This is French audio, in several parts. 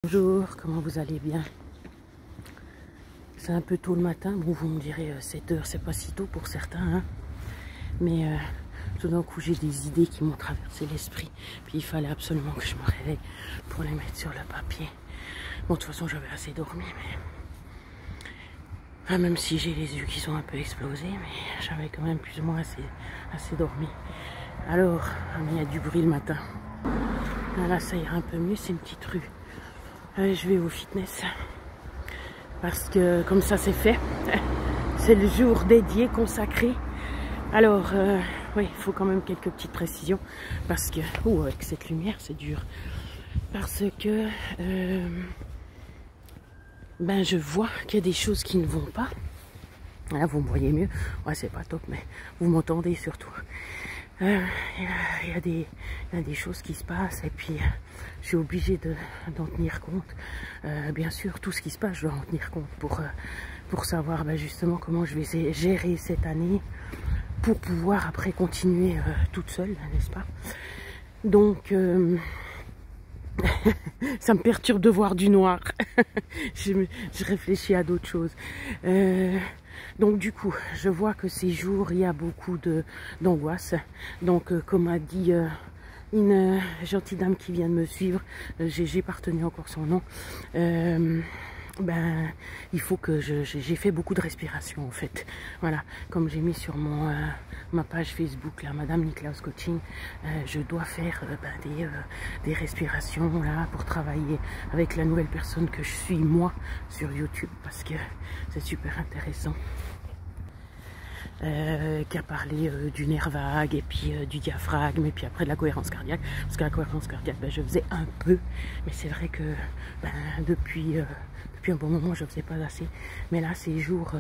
Bonjour, comment vous allez bien? C'est un peu tôt le matin, bon vous me direz 7 heures c'est pas si tôt pour certains, hein. Mais tout d'un coup j'ai des idées qui m'ont traversé l'esprit, puis il fallait absolument que je me réveille pour les mettre sur le papier. Bon de toute façon j'avais assez dormi, mais enfin, même si j'ai les yeux qui sont un peu explosés, mais j'avais quand même plus ou moins assez dormi. Alors, il y a du bruit le matin. Là ça ira un peu mieux, c'est une petite rue. Allez, je vais au fitness parce que comme ça c'est fait, c'est le jour dédié, consacré. Alors oui, il faut quand même quelques petites précisions parce que avec cette lumière c'est dur, parce que ben je vois qu'il y a des choses qui ne vont pas. Là vous me voyez mieux, ouais c'est pas top mais vous m'entendez surtout. Il y a des choses qui se passent et puis je suis obligée d'en tenir compte. Bien sûr, tout ce qui se passe, je dois en tenir compte pour savoir justement comment je vais gérer cette année pour pouvoir après continuer toute seule, n'est-ce pas? Donc, ça me perturbe de voir du noir. je réfléchis à d'autres choses. Donc du coup, je vois que ces jours, il y a beaucoup d'angoisse. Donc comme a dit une gentille dame qui vient de me suivre, j'ai pas retenu encore son nom, ben il faut que j'ai fait beaucoup de respiration en fait. Voilà, comme j'ai mis sur ma page Facebook là, Madame Niklaus Coaching, je dois faire des respirations là pour travailler avec la nouvelle personne que je suis moi sur YouTube parce que c'est super intéressant. Qui a parlé du nerf vague et puis du diaphragme et puis après de la cohérence cardiaque, parce que la cohérence cardiaque je faisais un peu, mais c'est vrai que depuis un bon moment je faisais pas assez, mais là ces jours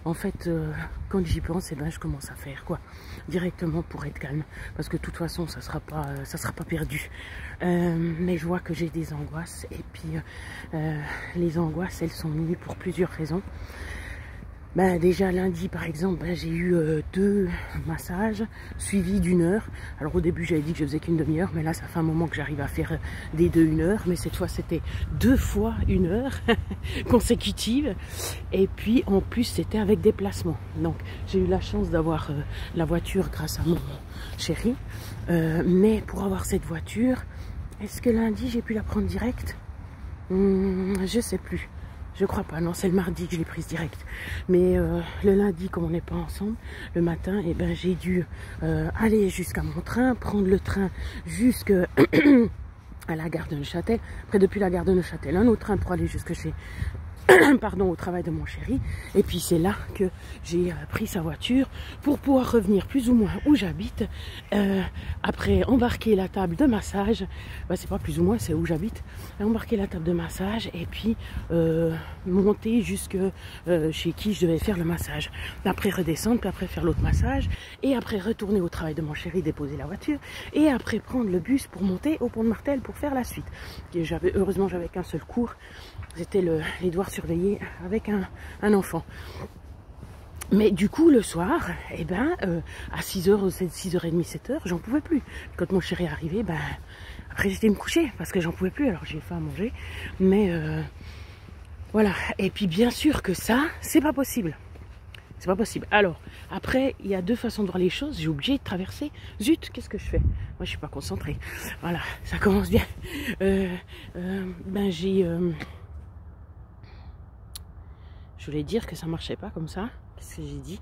en fait quand j'y pense je commence à faire quoi directement pour être calme, parce que de toute façon ça sera pas perdu, mais je vois que j'ai des angoisses et puis les angoisses elles sont venues pour plusieurs raisons. Déjà lundi par exemple, j'ai eu 2 massages suivis d'1 heure. Alors au début j'avais dit que je faisais qu'une demi-heure, mais là ça fait un moment que j'arrive à faire des 2 1 heure, mais cette fois c'était 2 fois 1 heure consécutive, et puis en plus c'était avec déplacement. Donc j'ai eu la chance d'avoir la voiture grâce à mon chéri, mais pour avoir cette voiture, est-ce que lundi j'ai pu la prendre direct? Je sais plus. Je crois pas, non, c'est le mardi que je l'ai prise direct. Mais le lundi, comme on n'est pas ensemble, le matin, j'ai dû aller jusqu'à mon train, prendre le train jusqu'à la gare de Neuchâtel. Après, depuis la gare de Neuchâtel, un autre train pour aller jusque chez... pardon, au travail de mon chéri. Et puis c'est là que j'ai pris sa voiture pour pouvoir revenir plus ou moins où j'habite. Après embarquer la table de massage, c'est pas plus ou moins, c'est où j'habite. Embarquer la table de massage et puis monter jusque chez qui je devais faire le massage. Après redescendre, puis après faire l'autre massage, et après retourner au travail de mon chéri, déposer la voiture, et après prendre le bus pour monter au pont de Martel pour faire la suite. Heureusement j'avais qu'un seul cours, c'était les devoirs surveillés avec un enfant. Mais du coup le soir, à 6h, 6h30, 7h, j'en pouvais plus. Quand mon chéri est arrivé, après j'étais me coucher parce que j'en pouvais plus, alors j'ai faim à manger. Mais voilà, et puis bien sûr que ça, c'est pas possible. C'est pas possible. Alors, après, il y a 2 façons de voir les choses. J'ai oublié de traverser. Zut, qu'est-ce que je fais? Moi, je suis pas concentrée. Voilà, ça commence bien. Je voulais dire que ça marchait pas comme ça. Qu'est-ce que j'ai dit?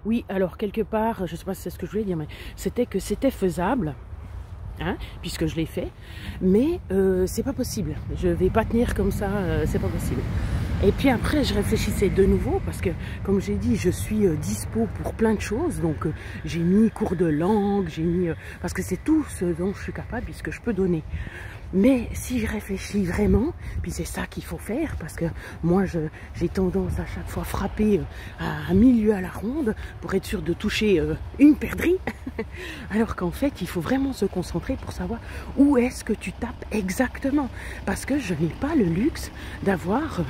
Oui, alors quelque part, je sais pas si c'est ce que je voulais dire, mais c'était que c'était faisable. Hein, puisque je l'ai fait, mais c'est pas possible. Je vais pas tenir comme ça, c'est pas possible. Et puis après, je réfléchissais de nouveau parce que, comme j'ai dit, je suis dispo pour plein de choses. Donc, j'ai mis cours de langue, j'ai mis parce que c'est tout ce dont je suis capable, puisque je peux donner. Mais si je réfléchis vraiment, puis c'est ça qu'il faut faire, parce que moi j'ai tendance à chaque fois frapper à 1000 lieues à la ronde pour être sûr de toucher une perdrix, alors qu'en fait il faut vraiment se concentrer pour savoir où est-ce que tu tapes exactement, parce que je n'ai pas le luxe d'avoir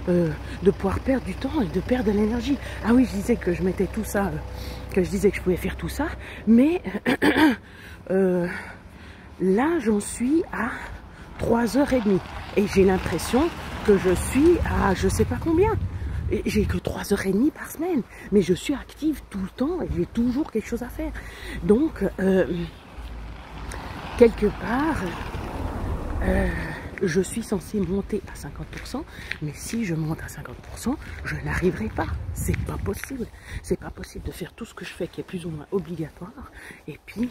de pouvoir perdre du temps et de perdre de l'énergie. Ah oui, je disais que je mettais tout ça, que je disais que je pouvais faire tout ça, mais Là, j'en suis à 3h30. Et j'ai l'impression que je suis à je sais pas combien. J'ai que 3h30 par semaine. Mais je suis active tout le temps et j'ai toujours quelque chose à faire. Donc, quelque part, je suis censée monter à 50%, mais si je monte à 50%, je n'arriverai pas. C'est pas possible. C'est pas possible de faire tout ce que je fais qui est plus ou moins obligatoire et puis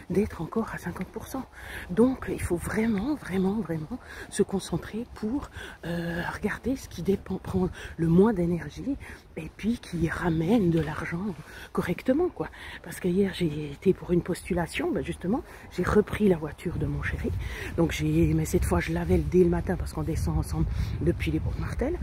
d'être encore à 50%. Donc il faut vraiment, vraiment, vraiment se concentrer pour regarder ce qui dépend, prendre le moins d'énergie et puis qui ramène de l'argent correctement, quoi. Parce que hier j'ai été pour une postulation, ben justement, j'ai repris la voiture de mon chéri. Donc mais cette fois je l'avais dès le matin parce qu'on descend ensemble depuis les Portes-Martel.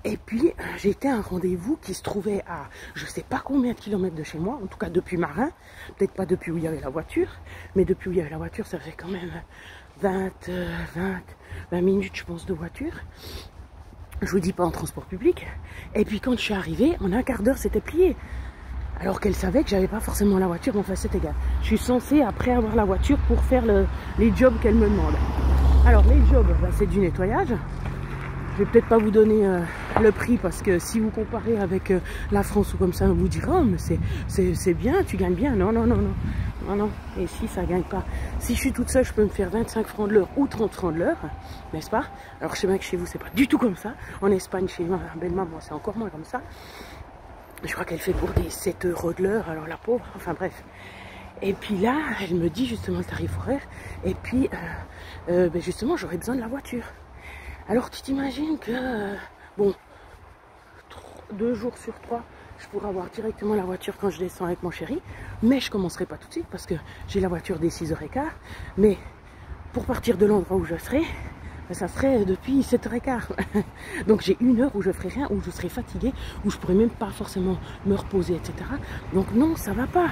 Et puis j'ai été à un rendez-vous qui se trouvait à je sais pas combien de kilomètres de chez moi, en tout cas depuis Marin, peut-être pas depuis où il y avait la voiture, mais depuis où il y avait la voiture ça fait quand même 20 minutes je pense de voiture. Je vous dis pas en transport public. Et puis quand je suis arrivée, en un quart d'heure c'était plié. Alors qu'elle savait que j'avais pas forcément la voiture, mais enfin c'est égal. Je suis censée après avoir la voiture pour faire les jobs qu'elle me demande. Alors les jobs, bah, c'est du nettoyage. Je vais peut-être pas vous donner le prix parce que si vous comparez avec la France ou comme ça, on vous dira oh, mais c'est bien, tu gagnes bien. Non, non, non, non. Non, non. Et si ça gagne pas. Si je suis toute seule, je peux me faire 25 francs de l'heure ou 30 francs de l'heure, n'est-ce pas? Alors je sais bien que chez vous, c'est pas du tout comme ça. En Espagne, chez ma belle-maman, c'est encore moins comme ça. Je crois qu'elle fait pour des 7 € de l'heure, alors la pauvre, enfin bref. Et puis là, elle me dit justement le tarif horaire. Et puis, ben justement, j'aurais besoin de la voiture. Alors tu t'imagines que, bon, 2 jours sur 3, je pourrais avoir directement la voiture quand je descends avec mon chéri. Mais je commencerai pas tout de suite parce que j'ai la voiture dès 6h15. Mais pour partir de l'endroit où je serai, ça serait depuis 7h15. Donc j'ai 1 heure où je ferai rien, où je serai fatiguée, où je pourrais même pas forcément me reposer, etc. Donc non, ça va pas.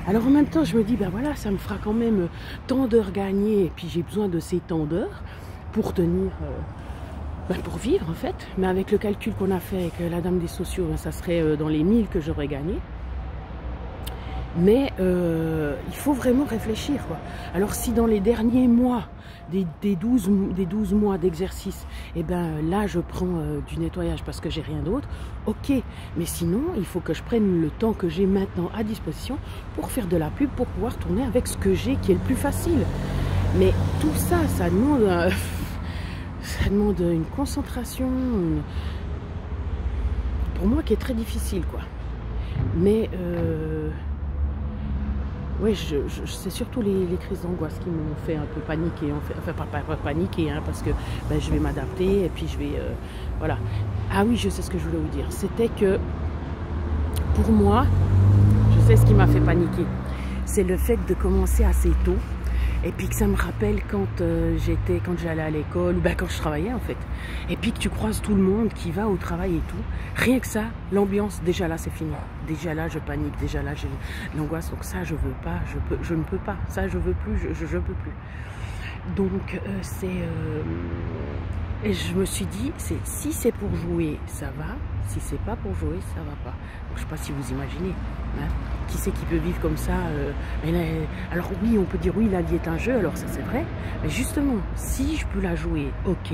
Alors en même temps, je me dis, ben voilà, ça me fera quand même tant d'heures gagnées, et puis j'ai besoin de ces tant d'heures pour tenir, pour vivre en fait. Mais avec le calcul qu'on a fait avec la dame des sociaux, ça serait dans les 1000 que j'aurais gagné. Mais il faut vraiment réfléchir, quoi. Alors si dans les derniers mois, des 12 mois d'exercice, et ben là je prends du nettoyage parce que j'ai rien d'autre, ok. Mais sinon, il faut que je prenne le temps que j'ai maintenant à disposition pour faire de la pub, pour pouvoir tourner avec ce que j'ai qui est le plus facile. Mais tout ça, ça demande une concentration, pour moi qui est très difficile, quoi. Mais oui, c'est surtout les crises d'angoisse qui m'ont fait un peu paniquer, en fait. Enfin pas paniquer, hein, parce que ben, je vais m'adapter et puis je vais, voilà. Ah oui, je sais ce que je voulais vous dire. C'était que, pour moi, je sais ce qui m'a fait paniquer. C'est le fait de commencer assez tôt. Et puis que ça me rappelle quand j'allais à l'école, ou ben quand je travaillais en fait. Et puis que tu croises tout le monde qui va au travail et tout. Rien que ça, l'ambiance, déjà là c'est fini. Déjà là je panique, déjà là j'ai l'angoisse. Donc ça je veux pas, je ne peux pas. Ça je veux plus, je peux plus. Donc et je me suis dit, si c'est pour jouer, ça va. Si c'est pas pour jouer, ça va pas. Donc, je sais pas si vous imaginez. Hein, qui c'est qui peut vivre comme ça alors oui, on peut dire oui, la vie est un jeu, alors ça c'est vrai. Mais justement, si je peux la jouer, ok.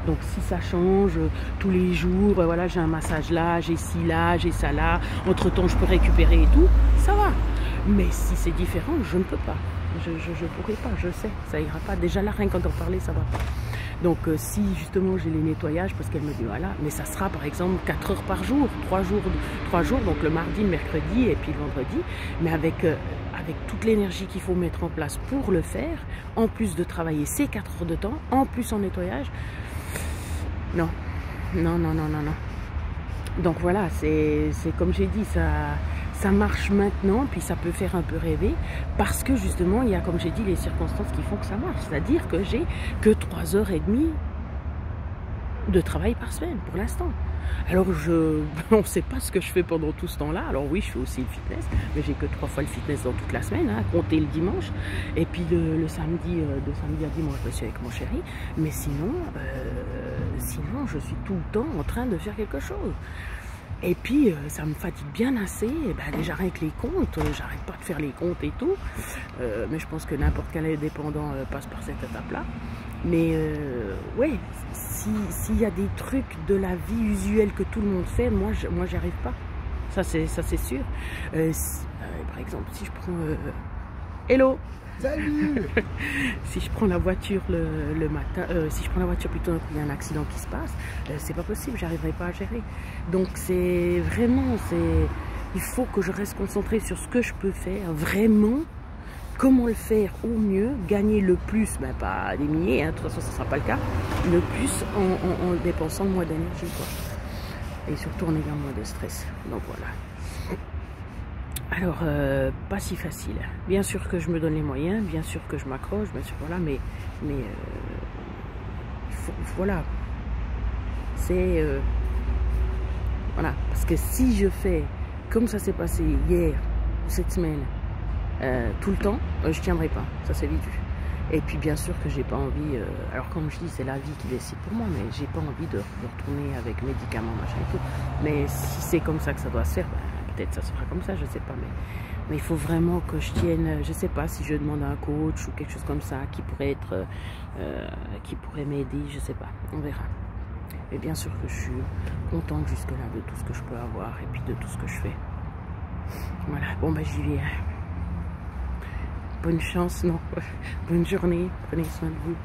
Donc si ça change tous les jours, voilà, j'ai un massage là, j'ai ci là, j'ai ça là. Entre-temps, je peux récupérer et tout, ça va. Mais si c'est différent, je ne peux pas. Je pourrais pas, je sais, ça ira pas. Déjà là, rien qu'en parler, ça va pas. Donc si justement j'ai les nettoyages, parce qu'elle me dit voilà, mais ça sera par exemple 4 heures par jour, 3 jours, donc le mardi, le mercredi et puis le vendredi, mais avec toute l'énergie qu'il faut mettre en place pour le faire, en plus de travailler ces 4 heures de temps, en plus en nettoyage, non, non, non, non, non, non. Donc voilà, c'est comme j'ai dit, ça marche maintenant, puis ça peut faire un peu rêver, parce que justement, il y a, comme j'ai dit, les circonstances qui font que ça marche. C'est-à-dire que j'ai que 3h30 de travail par semaine, pour l'instant. Alors, on ne sait pas ce que je fais pendant tout ce temps-là. Alors oui, je fais aussi le fitness, mais j'ai que 3 fois le fitness dans toute la semaine, hein, compter le dimanche. Et puis le samedi, de samedi à dimanche, je suis avec mon chéri. Mais sinon, je suis tout le temps en train de faire quelque chose. Et puis, ça me fatigue bien assez. Et ben, déjà, rien que les comptes, j'arrête pas de faire les comptes et tout. Mais je pense que n'importe quel indépendant passe par cette étape-là. Mais, ouais, s'il y a des trucs de la vie usuelle que tout le monde fait, moi j'y arrive pas. Ça, c'est sûr. Par exemple, si je prends... Hello! Salut. Si je prends la voiture le matin, si je prends la voiture plutôt quand il y a un accident qui se passe, c'est pas possible, j'arriverai pas à gérer. Donc c'est vraiment, il faut que je reste concentrée sur ce que je peux faire, vraiment, comment le faire au mieux, gagner le plus, ben pas des milliers, hein, de toute façon ça sera pas le cas, le plus en dépensant moins d'énergie, quoi. Et surtout en ayant moins de stress. Donc voilà. Alors, pas si facile. Bien sûr que je me donne les moyens, bien sûr que je m'accroche, bien sûr, voilà, mais voilà. C'est... voilà, parce que si je fais comme ça s'est passé hier, ou cette semaine, tout le temps, je tiendrai pas, ça c'est évident. Et puis bien sûr que j'ai pas envie, alors comme je dis, c'est la vie qui décide pour moi, mais j'ai pas envie de retourner avec médicaments, machin et tout. Mais si c'est comme ça que ça doit se faire, ben, peut-être ça se fera comme ça, je sais pas, mais il faut vraiment que je tienne, je sais pas si je demande à un coach ou quelque chose comme ça qui pourrait être, qui pourrait m'aider, je sais pas, on verra. Mais bien sûr que je suis contente jusque-là de tout ce que je peux avoir et puis de tout ce que je fais. Voilà, bon ben j'y vais. Bonne chance, non, bonne journée, prenez soin de vous.